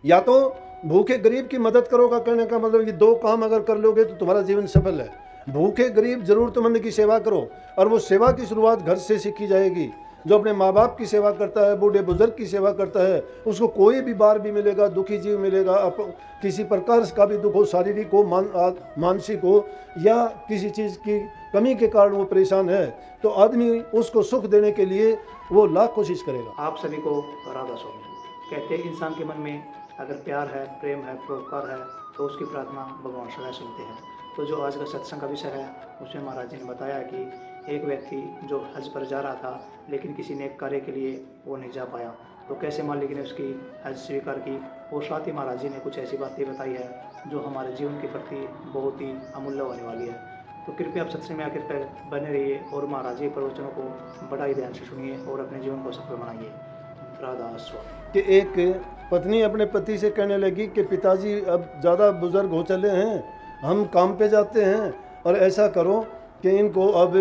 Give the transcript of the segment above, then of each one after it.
या तो भूखे गरीब की मदद करोगा, कहने का मतलब ये दो काम अगर कर लोगे तो तुम्हारा जीवन सफल है। भूखे गरीब जरूरतमंद की सेवा करो, और वो सेवा की शुरुआत घर से सीखी जाएगी। जो अपने माँ बाप की सेवा करता है, बूढ़े बुजुर्ग की सेवा करता है, उसको कोई भी बार भी मिलेगा, दुखी जीव मिलेगा। किसी प्रकार का भी दुख हो, शारीरिक हो, मानसिक हो, या किसी चीज़ की कमी के कारण वो परेशान है, तो आदमी उसको सुख देने के लिए वो लाख कोशिश करेगा। आप सभी को राधा स्वामी। कहते हैं इंसान के मन में अगर प्यार है, प्रेम है, परोपकार है, तो उसकी प्रार्थना भगवान सदा सुनते हैं। तो जो आज का सत्संग का विषय है, उसमें महाराज जी ने बताया कि एक व्यक्ति जो हज पर जा रहा था, लेकिन किसी नेक कार्य के लिए वो नहीं जा पाया, तो कैसे मालिक ने उसकी हज स्वीकार की। और साथ ही महाराज जी ने कुछ ऐसी बातें बताई है जो हमारे जीवन के प्रति बहुत ही अमूल्य होने वाली है। तो कृपया आप सत्संग में आखिर तक बने रहिए और महाराज जी प्रवचनों को बड़ा ही ध्यान से सुनिए और अपने जीवन को सफल बनाइए। राधा स्वामी। कि एक पत्नी अपने पति से कहने लगी कि पिताजी अब ज़्यादा बुजुर्ग हो चले हैं, हम काम पे जाते हैं, और ऐसा करो कि इनको अब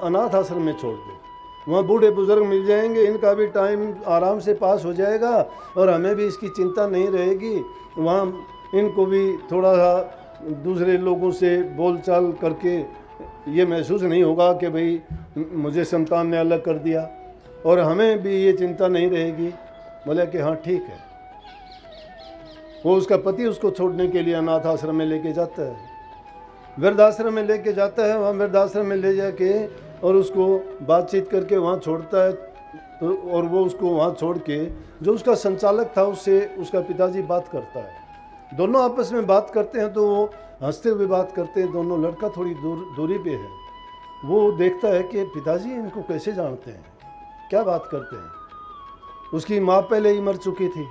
अनाथ आश्रम में छोड़ दो, वहाँ बूढ़े बुजुर्ग मिल जाएंगे, इनका भी टाइम आराम से पास हो जाएगा और हमें भी इसकी चिंता नहीं रहेगी। वहाँ इनको भी थोड़ा सा दूसरे लोगों से बोलचाल करके ये महसूस नहीं होगा कि भाई मुझे संतान ने अलग कर दिया, और हमें भी ये चिंता नहीं रहेगी। बोला कि हाँ ठीक है। वो उसका पति उसको छोड़ने के लिए अनाथ आश्रम में लेके जाता है, वृद्धाश्रम में लेके जाता है। वहाँ वृद्धाश्रम में ले जाके और उसको बातचीत करके वहाँ छोड़ता है, तो और वो उसको वहाँ छोड़ के जो उसका संचालक था उससे उसका पिताजी बात करता है। दोनों आपस में बात करते हैं, तो वो हंसते हुए बात करते हैं। दोनों, लड़का थोड़ी दूरी पे है, वो देखता है कि पिताजी इनको कैसे जानते हैं, क्या बात करते हैं। उसकी माँ पहले ही मर चुकी थी,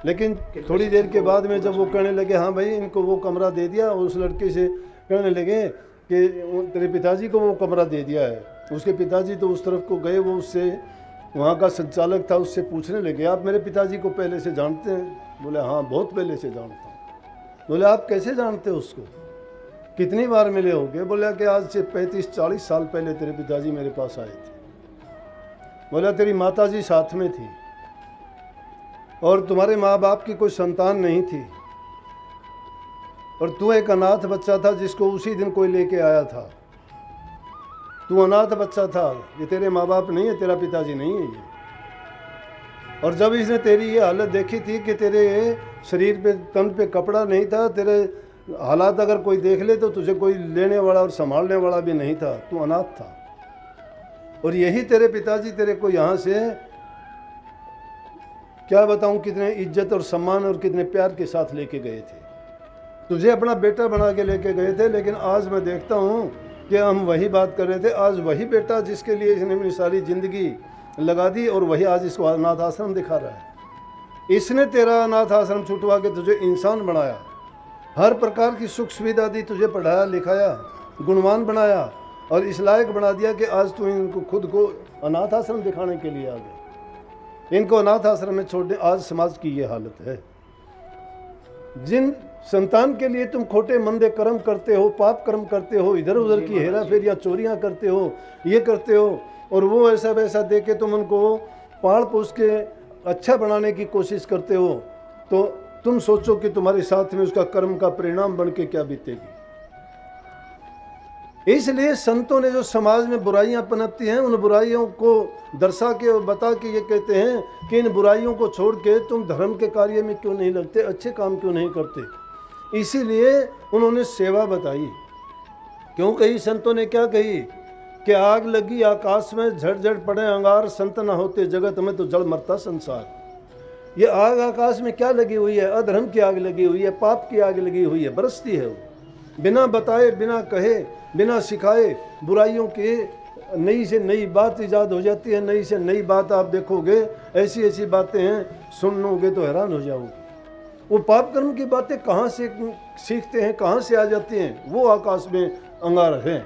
लेकिन थोड़ी देर के बाद में जब वो कहने लगे हाँ भाई इनको वो कमरा दे दिया, उस लड़के से कहने लगे कि तेरे पिताजी को वो कमरा दे दिया है। उसके पिताजी तो उस तरफ को गए, वो उससे वहाँ का संचालक था, उससे पूछने लगे आप मेरे पिताजी को पहले से जानते हैं? बोले हाँ बहुत पहले से जानता हूँ। बोले आप कैसे जानते हो उसको, कितनी बार मिले होगे? बोला कि आज से 35-40 साल पहले तेरे पिताजी मेरे पास आए थे। बोला तेरी माताजी साथ में थी और तुम्हारे माँ बाप की कोई संतान नहीं थी, और तू एक अनाथ बच्चा था जिसको उसी दिन कोई लेके आया था। तू अनाथ बच्चा था, ये तेरे माँ बाप नहीं है, तेरा पिताजी नहीं है ये। और जब इसने तेरी ये हालत देखी थी कि तेरे शरीर पे, तन पे कपड़ा नहीं था, तेरे हालात अगर कोई देख ले तो तुझे कोई लेने वाला और संभालने वाला भी नहीं था, तू अनाथ था। और यही तेरे पिताजी तेरे को यहाँ से क्या बताऊँ कितने इज्जत और सम्मान और कितने प्यार के साथ लेके गए थे, तुझे अपना बेटा बना के लेके गए थे। लेकिन आज मैं देखता हूँ कि हम वही बात कर रहे थे, आज वही बेटा जिसके लिए इसने अपनी सारी ज़िंदगी लगा दी, और वही आज इसको अनाथ आश्रम दिखा रहा है। इसने तेरा अनाथ आश्रम छुटवा के तुझे इंसान बनाया, हर प्रकार की सुख सुविधा दी, तुझे पढ़ाया लिखाया, गुणवान बनाया, और इस लायक बना दिया कि आज तू इनको खुद को अनाथ आश्रम दिखाने के लिए आ गया। इनको अनाथ आश्रम में छोड़ने, आज समाज की ये हालत है। जिन संतान के लिए तुम खोटे मंदे कर्म करते हो, पाप कर्म करते हो, इधर उधर की हेरा फेरियाँ चोरियाँ करते हो, ये करते हो, और वो ऐसा वैसा दे के तुम उनको पाल पोस के अच्छा बनाने की कोशिश करते हो, तो तुम सोचो कि तुम्हारे साथ में उसका कर्म का परिणाम बन के क्या बीतेगी। इसलिए संतों ने जो समाज में बुराइयां पनपती हैं, उन बुराइयों को दर्शा के और बता के ये कहते हैं कि इन बुराइयों को छोड़ के तुम धर्म के कार्य में क्यों नहीं लगते, अच्छे काम क्यों नहीं करते। इसीलिए उन्होंने सेवा बताई। क्यों कही संतों ने, क्या कही कि आग लगी आकाश में, झड़ पड़े अंगार, संत न होते जगत में तो जल मरता संसार। ये आग आकाश में क्या लगी हुई है? अधर्म की आग लगी हुई है, पाप की आग लगी हुई है, बरसती है वो, बिना बताए, बिना कहे, बिना सिखाए बुराइयों के नई से नई बात ईजाद हो जाती है। नई से नई बात आप देखोगे, ऐसी ऐसी बातें हैं, सुनोगे तो हैरान हो जाओगे। वो पाप कर्म की बातें कहाँ से सीखते हैं, कहाँ से आ जाती हैं? वो आकाश में अंगार हैं,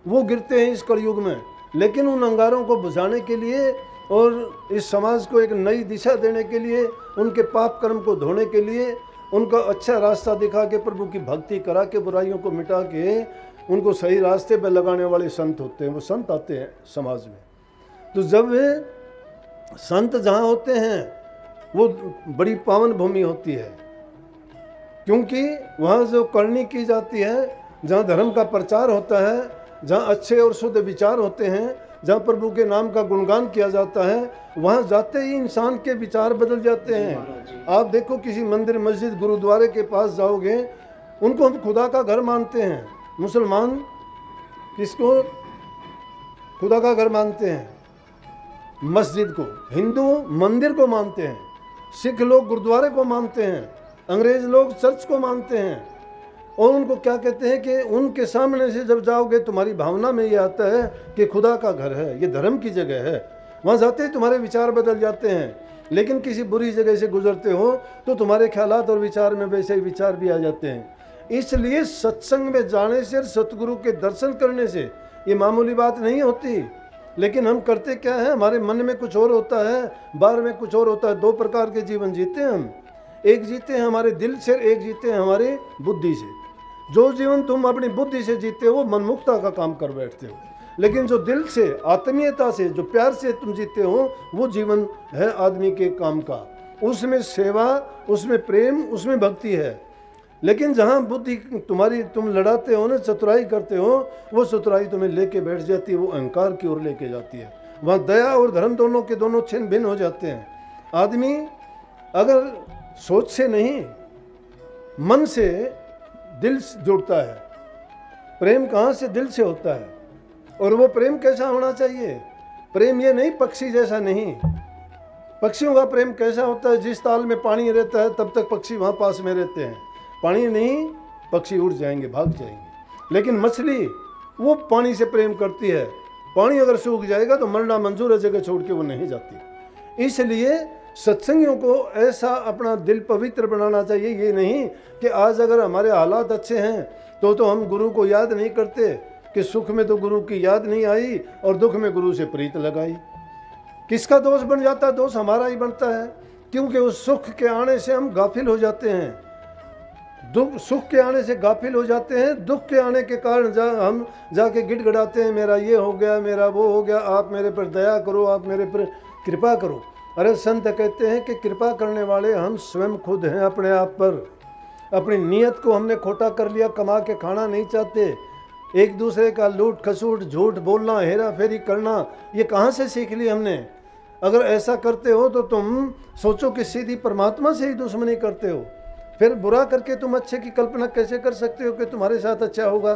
वो गिरते हैं इस कलयुग में। लेकिन उन अंगारों को बुझाने के लिए और इस समाज को एक नई दिशा देने के लिए, उनके पाप कर्म को धोने के लिए, उनका अच्छा रास्ता दिखा के, प्रभु की भक्ति करा के, बुराइयों को मिटा के उनको सही रास्ते पर लगाने वाले संत होते हैं। वो संत आते हैं समाज में। तो जब वे संत जहाँ होते हैं वो बड़ी पावन भूमि होती है, क्योंकि वहाँ जो करनी की जाती है, जहाँ धर्म का प्रचार होता है, जहाँ अच्छे और शुद्ध विचार होते हैं, जहाँ प्रभु के नाम का गुणगान किया जाता है, वहाँ जाते ही इंसान के विचार बदल जाते हैं। आप देखो किसी मंदिर, मस्जिद, गुरुद्वारे के पास जाओगे, उनको हम खुदा का घर मानते हैं। मुसलमान किसको खुदा का घर मानते हैं? मस्जिद को। हिंदू मंदिर को मानते हैं, सिख लोग गुरुद्वारे को मानते हैं, अंग्रेज लोग चर्च को मानते हैं। और उनको क्या कहते हैं कि उनके सामने से जब जाओगे तुम्हारी भावना में ये आता है कि खुदा का घर है, ये धर्म की जगह है। वहाँ जाते ही तुम्हारे विचार बदल जाते हैं। लेकिन किसी बुरी जगह से गुजरते हो तो तुम्हारे ख्यालात और विचार में वैसे ही विचार भी आ जाते हैं। इसलिए सत्संग में जाने से, सतगुरु के दर्शन करने से ये मामूली बात नहीं होती। लेकिन हम करते क्या है, हमारे मन में कुछ और होता है, बाहर में कुछ और होता है। दो प्रकार के जीवन जीते हैं हम। एक जीते हैं हमारे दिल से, एक जीते हैं हमारे बुद्धि से। जो जीवन तुम अपनी बुद्धि से जीते हो, मनमुखता का काम कर बैठते हो। लेकिन जो दिल से, आत्मीयता से, जो प्यार से तुम जीते हो, वो जीवन है आदमी के काम का। उसमें सेवा, उसमें प्रेम, उसमें भक्ति है। लेकिन जहाँ बुद्धि तुम्हारी, तुम लड़ाते हो ना, चतुराई करते हो, वो चतुराई तुम्हें लेके बैठ जाती है, वो अहंकार की ओर लेके जाती है। वहाँ दया और धर्म दोनों के दोनों छिन्न भिन्न हो जाते हैं। आदमी अगर सोच से नहीं, मन से, दिल से जुड़ता है। प्रेम कहाँ से? दिल से होता है। और वो प्रेम कैसा होना चाहिए? प्रेम ये नहीं पक्षी जैसा नहीं। पक्षियों का प्रेम कैसा होता है? जिस ताल में पानी रहता है तब तक पक्षी वहाँ पास में रहते हैं। पानी नहीं, पक्षी उड़ जाएंगे, भाग जाएंगे। लेकिन मछली वो पानी से प्रेम करती है। पानी अगर सूख जाएगा तो मरना मंजूर है, जगह छोड़ के वो नहीं जाती। इसलिए सत्संगियों को ऐसा अपना दिल पवित्र बनाना चाहिए। ये नहीं कि आज अगर हमारे हालात अच्छे हैं तो हम गुरु को याद नहीं करते, कि सुख में तो गुरु की याद नहीं आई और दुख में गुरु से प्रीत लगाई। किसका दोष बन जाता है? दोष हमारा ही बनता है, क्योंकि उस सुख के आने से हम गाफिल हो जाते हैं। सुख के आने से गाफिल हो जाते हैं। दुख के आने के कारण हम जाके गिड़गिड़ाते हैं, मेरा ये हो गया, मेरा वो हो गया, आप मेरे पर दया करो, आप मेरे पर कृपा करो। अरे संत कहते हैं कि कृपा करने वाले हम स्वयं खुद हैं अपने आप पर। अपनी नीयत को हमने खोटा कर लिया, कमा के खाना नहीं चाहते। एक दूसरे का लूट खसूट, झूठ बोलना, हेरा फेरी करना, ये कहाँ से सीख ली हमने? अगर ऐसा करते हो तो तुम सोचो कि सीधी परमात्मा से ही दुश्मनी करते हो। फिर बुरा करके तुम अच्छे की कल्पना कैसे कर सकते हो कि तुम्हारे साथ अच्छा होगा?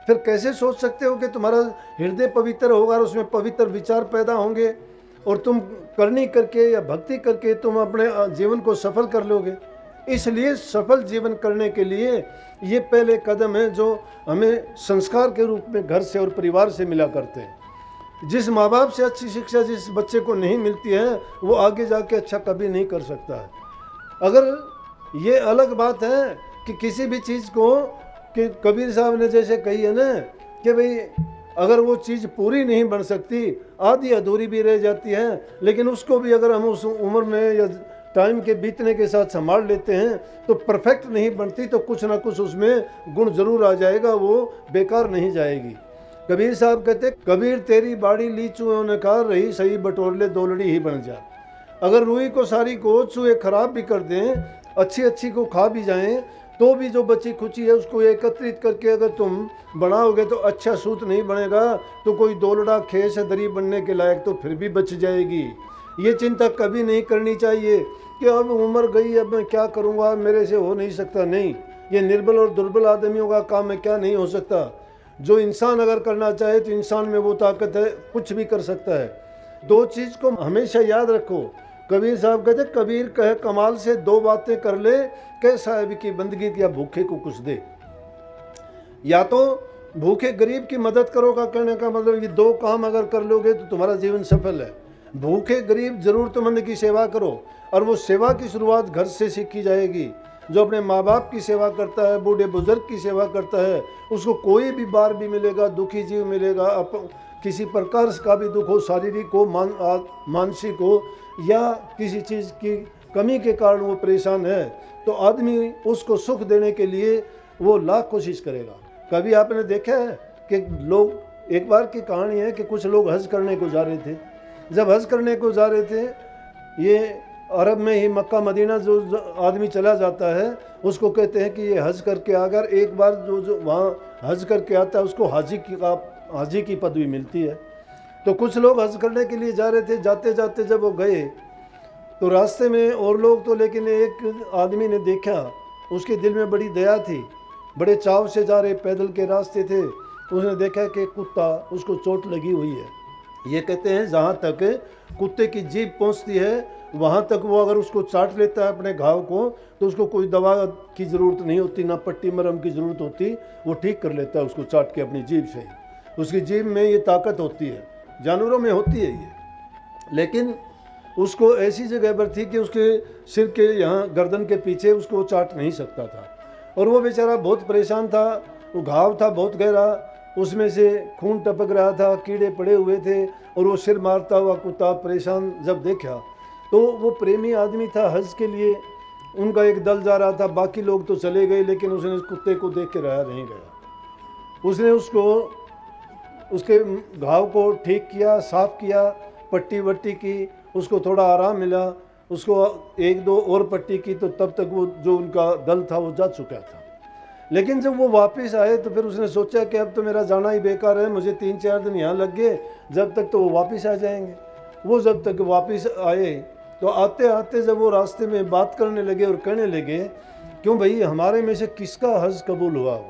फिर कैसे सोच सकते हो कि तुम्हारा हृदय पवित्र होगा और उसमें पवित्र विचार पैदा होंगे और तुम करनी करके या भक्ति करके तुम अपने जीवन को सफल कर लोगे? इसलिए सफल जीवन करने के लिए ये पहले कदम है जो हमें संस्कार के रूप में घर से और परिवार से मिला करते हैं। जिस माँ बाप से अच्छी शिक्षा जिस बच्चे को नहीं मिलती है, वो आगे जाके अच्छा कभी नहीं कर सकता है। अगर ये अलग बात है कि किसी भी चीज़ को, कि कबीर साहब ने जैसे कही है ना कि भाई अगर वो चीज़ पूरी नहीं बन सकती, आधी अधूरी भी रह जाती है, लेकिन उसको भी अगर हम उस उम्र में या टाइम के बीतने के साथ संभाल लेते हैं तो परफेक्ट नहीं बनती, तो कुछ ना कुछ उसमें गुण जरूर आ जाएगा, वो बेकार नहीं जाएगी। कबीर साहब कहते, कबीर तेरी बाड़ी ली चूहों ने खा, रही सही बटोरले दोलड़ी ही बन जा। अगर रुई को सारी को चूहे खराब भी कर दें, अच्छी अच्छी को खा भी जाएं, तो भी जो बची खुची है उसको एकत्रित करके अगर तुम बनाओगे तो अच्छा सूत नहीं बनेगा, तो कोई दोलड़ा खेस दरी बनने के लायक तो फिर भी बच जाएगी। ये चिंता कभी नहीं करनी चाहिए कि अब उम्र गई, अब मैं क्या करूँगा, मेरे से हो नहीं सकता। नहीं, ये निर्बल और दुर्बल आदमियों का काम है, क्या नहीं हो सकता। जो इंसान अगर करना चाहे तो इंसान में वो ताकत है, कुछ भी कर सकता है। दो चीज़ को हमेशा याद रखो। कबीर साहब कहते, कबीर कहे कमाल से दो बातें कर ले, कह साहिब की बंदगी या भूखे को कुछ दे। या तो भूखे गरीब की मदद करो का कहने का मतलब ये दो काम अगर कर लोगे तो तुम्हारा जीवन सफल है। भूखे गरीब जरूरतमंद की सेवा करो, और वो सेवा की शुरुआत घर से सीखी जाएगी। जो अपने माँ बाप की सेवा करता है, बूढ़े बुजुर्ग की सेवा करता है, उसको कोई भी बार भी मिलेगा, दुखी जीव मिलेगा। किसी प्रकार का भी दुख हो, शारीरिक हो, मानसिक हो, या किसी चीज़ की कमी के कारण वो परेशान है, तो आदमी उसको सुख देने के लिए वो लाख कोशिश करेगा। कभी आपने देखा है कि लोग, एक बार की कहानी है कि कुछ लोग हज करने को जा रहे थे। जब हज करने को जा रहे थे, ये अरब में ही मक्का मदीना जो आदमी चला जाता है उसको कहते हैं कि ये हज करके अगर एक बार जो वहाँ हज करके आता है उसको हाजी की पदवी मिलती है। तो कुछ लोग हज करने के लिए जा रहे थे, जाते जाते जब वो गए तो रास्ते में और लोग तो, लेकिन एक आदमी ने देखा, उसके दिल में बड़ी दया थी, बड़े चाव से जा रहे पैदल के रास्ते थे, उसने देखा कि कुत्ता उसको चोट लगी हुई है। ये कहते हैं जहाँ तक कुत्ते की जीभ पहुँचती है वहाँ तक वो अगर उसको चाट लेता है अपने घाव को तो उसको कोई दवा की ज़रूरत नहीं होती, ना पट्टी मरहम की ज़रूरत होती, वो ठीक कर लेता है उसको चाट के अपनी जीभ से ही। उसकी जीभ में ये ताकत होती है, जानवरों में होती है ये, लेकिन उसको ऐसी जगह पर थी कि उसके सिर के यहाँ गर्दन के पीछे उसको चाट नहीं सकता था और वो बेचारा बहुत परेशान था। वो घाव था बहुत गहरा, उसमें से खून टपक रहा था, कीड़े पड़े हुए थे और वो सिर मारता हुआ कुत्ता परेशान जब देखा तो वो प्रेमी आदमी था, हज के लिए उनका एक दल जा रहा था, बाकी लोग तो चले गए, लेकिन उसने उस कुत्ते को देख के रहा नहीं गया। उसने उसके घाव को ठीक किया, साफ़ किया, पट्टी वट्टी की, उसको थोड़ा आराम मिला, उसको एक दो और पट्टी की तो तब तक वो जो उनका दल था वो जा चुका था। लेकिन जब वो वापस आए तो फिर उसने सोचा कि अब तो मेरा जाना ही बेकार है, मुझे 3-4 दिन यहाँ लग गए, जब तक तो वो वापस आ जाएंगे। वो जब तक वापस आए तो आते आते जब वो रास्ते में बात करने लगे और कहने लगे, क्यों भाई हमारे में से किसका हज कबूल हुआ हो,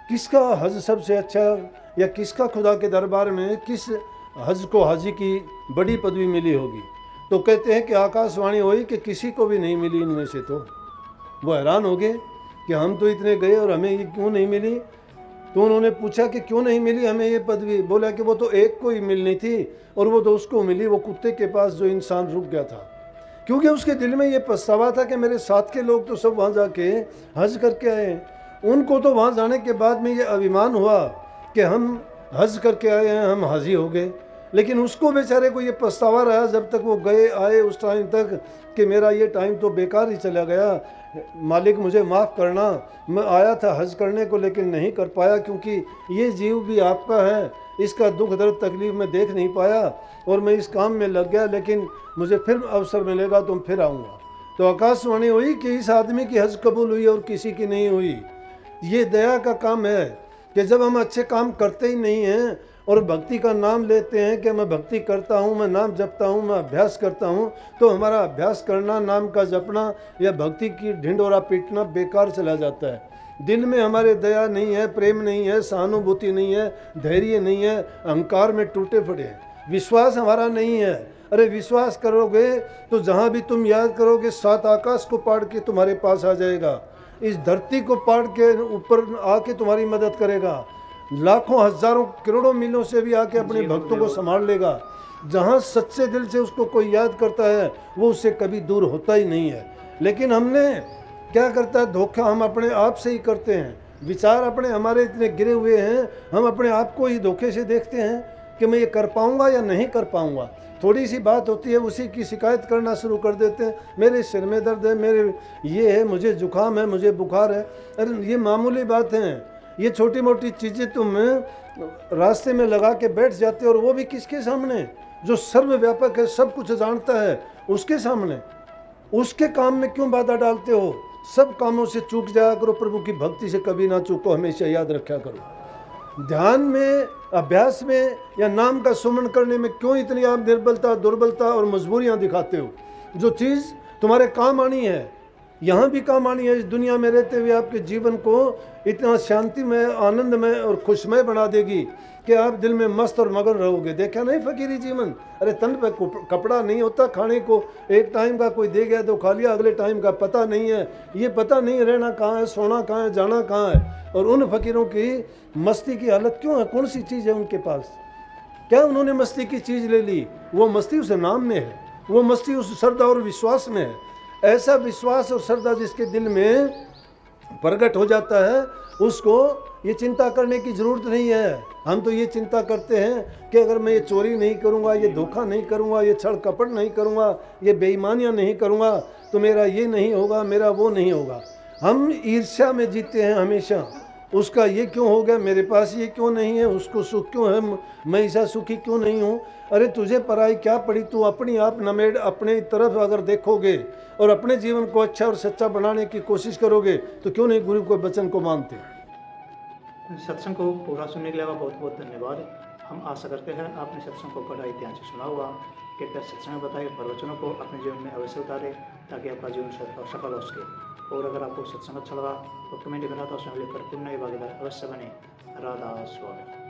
किसका हज सबसे अच्छा, या किसका खुदा के दरबार में किस हज को हाजी की बड़ी पदवी मिली होगी। तो कहते हैं कि आकाशवाणी हुई कि किसी को भी नहीं मिली इनमें से। तो वो हैरान हो गए कि हम तो इतने गए और हमें ये क्यों नहीं मिली। तो उन्होंने पूछा कि क्यों नहीं मिली हमें ये पदवी। बोला कि वो तो एक को ही मिलनी थी और वो तो उसको मिली, वो कुत्ते के पास जो इंसान रुक गया था, क्योंकि उसके दिल में ये पछतावा था कि मेरे साथ के लोग तो सब वहाँ जाके हज करके आए, उनको तो वहाँ जाने के बाद में ये अभिमान हुआ कि हम हज करके आए हैं, हम हाजी हो गए। लेकिन उसको बेचारे को ये पछतावा रहा जब तक वो गए आए उस टाइम तक कि मेरा ये टाइम तो बेकार ही चला गया, मालिक मुझे माफ़ करना, मैं आया था हज करने को लेकिन नहीं कर पाया, क्योंकि ये जीव भी आपका है, इसका दुख दर्द तकलीफ़ में देख नहीं पाया और मैं इस काम में लग गया, लेकिन मुझे फिर अवसर मिलेगा तो फिर आऊँगा। तो आकाशवाणी हुई कि इस आदमी की हज कबूल हुई और किसी की नहीं हुई। ये दया का काम है कि जब हम अच्छे काम करते ही नहीं हैं और भक्ति का नाम लेते हैं कि मैं भक्ति करता हूँ, मैं नाम जपता हूँ, मैं अभ्यास करता हूँ, तो हमारा अभ्यास करना, नाम का जपना या भक्ति की ढिंढोरा पीटना बेकार चला जाता है। दिल में हमारे दया नहीं है, प्रेम नहीं है, सहानुभूति नहीं है, धैर्य नहीं है, अहंकार में टूटे पड़े हैं, विश्वास हमारा नहीं है। अरे विश्वास करोगे तो जहाँ भी तुम याद करोगे 7 आकाश को पाड़ के तुम्हारे पास आ जाएगा, इस धरती को पाड़ के ऊपर आके तुम्हारी मदद करेगा, लाखों हजारों करोड़ों मीलों से भी आके अपने भक्तों को संभाल लेगा। जहाँ सच्चे दिल से उसको कोई याद करता है वो उससे कभी दूर होता ही नहीं है। लेकिन हमने क्या करता है, धोखा हम अपने आप से ही करते हैं, विचार अपने हमारे इतने गिरे हुए हैं, हम अपने आप को ही धोखे से देखते हैं कि मैं ये कर पाऊँगा या नहीं कर पाऊँगा। थोड़ी सी बात होती है उसी की शिकायत करना शुरू कर देते हैं, मेरे सिर में दर्द है, मेरे ये है, मुझे जुकाम है, मुझे बुखार है। अरे ये मामूली बात हैं, ये छोटी मोटी चीज़ें तुम रास्ते में लगा के बैठ जाते हो और वो भी किसके सामने, जो सर्वव्यापक है, सब कुछ जानता है, उसके सामने। उसके काम में क्यों बाधा डालते हो। सब कामों से चूक जाया करो, प्रभु की भक्ति से कभी ना चूको, हमेशा याद रखा करो। ध्यान में, अभ्यास में या नाम का सुमन करने में क्यों इतनी आप निर्बलता, दुर्बलता और मजबूरियां दिखाते हो। जो चीज़ तुम्हारे काम आनी है, यहाँ भी काम आनी है, इस दुनिया में रहते हुए आपके जीवन को इतना शांतिमय, आनंदमय और खुशमय बना देगी कि आप दिल में मस्त और मगन रहोगे। देखा नहीं फकीरी जीवन, अरे तन पे कपड़ा नहीं होता खाने को, एक टाइम का कोई दे गया तो खा लिया, अगले टाइम का पता नहीं है, ये पता नहीं रहना कहाँ है, सोना कहाँ है, जाना कहाँ है। और उन फकीरों की मस्ती की हालत क्यों है, कौन सी चीज़ है उनके पास, क्या उन्होंने मस्ती की चीज़ ले ली। वो मस्ती उस नाम में है, वो मस्ती उस श्रद्धा और विश्वास में है। ऐसा विश्वास और श्रद्धा जिसके दिल में प्रकट हो जाता है, उसको ये चिंता करने की ज़रूरत नहीं है। हम तो ये चिंता करते हैं कि अगर मैं ये चोरी नहीं करूँगा, ये धोखा नहीं करूँगा, ये छल कपट नहीं करूँगा, ये बेईमानियाँ नहीं करूँगा तो मेरा ये नहीं होगा, मेरा वो नहीं होगा। हम ईर्ष्या में जीते हैं हमेशा, उसका ये क्यों हो गया, मेरे पास ये क्यों नहीं है, उसको सुख क्यों है, मैं ऐसा सुखी क्यों नहीं हूँ। अरे तुझे पराई क्या पड़ी, तू अपनी आप नमेड़ अपने तरफ अगर देखोगे और अपने जीवन को अच्छा और सच्चा बनाने की कोशिश करोगे तो क्यों नहीं गुरु के वचन को मानते। सत्संग को पूरा सुनने के लिए बहुत बहुत धन्यवाद। हम आशा करते हैं आपने सत्संग को बड़ा ही ध्यान से सुना हुआ। कृपया सत्संग में बताए प्रवचनों को अपने जीवन में अवश्य उतारें ताकि आपका जीवन सफल हो सके। और अगर आपको सत्संग अच्छा लगा तो कमेंट करा तो उसमें लिखकर पूर्ण भागीदार अवश्य बने। राधा स्वामी।